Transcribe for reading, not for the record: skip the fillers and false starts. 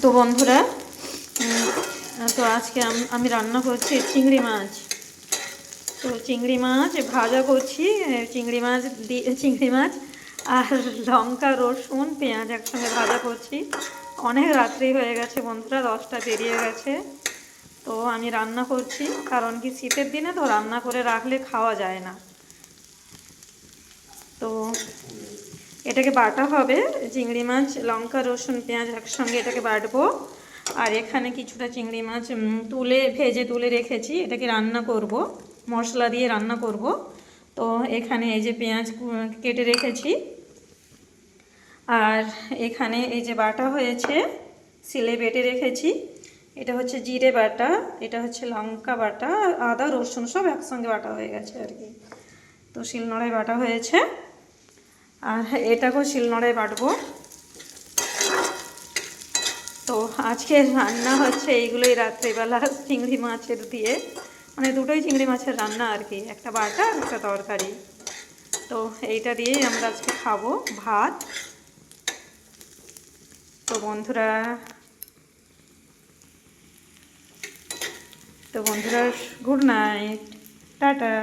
তো বন্ধুরা, তো আজকে আমি রান্না করছি চিংড়ি মাছ। তো চিংড়ি মাছ ভাজা করছি, চিংড়ি মাছ আর লঙ্কা রসুন পেঁয়াজ একসঙ্গে ভাজা করছি। অনেক রাত্রি হয়ে গেছে বন্ধুরা, 10টা পেরিয়ে গেছে। তো আমি রান্না করছি, কারণ কি শীতের দিনে তো রান্না করে রাখলে খাওয়া যায় না। তো এটাকে বাটা হবে, চিংড়ি মাছ লঙ্কা রসুন পেঁয়াজ একসঙ্গে এটাকে বাটবো। আর এখানে কিছুটা চিংড়ি মাছ ভেজে তুলে রেখেছি, এটাকে রান্না করব, মশলা দিয়ে রান্না করব। তো এখানে এই যে পেঁয়াজ কেটে রেখেছি, আর এখানে এই যে বাটা হয়েছে, শিলে বেটে রেখেছি। এটা হচ্ছে জিরে বাটা, এটা হচ্ছে লঙ্কা বাটা, আদা রসুন সব একসঙ্গে বাটা হয়ে গেছে আর কি। তো শিলনোড়ায় বাটা হয়েছে, আর এটাকেও শিলনোড়ায় বাটবো। তো আজকের রান্না হচ্ছে এইগুলোই, রাত্রিবেলা চিংড়ি মাছের দিয়ে, মানে দুটোই চিংড়ি মাছের রান্না আর কি, একটা বাটা আর একটা তরকারি। তো এইটা দিয়েই আমরা আজকে খাবো ভাত। তো বন্ধুরা, গুড নাইট, টাটা।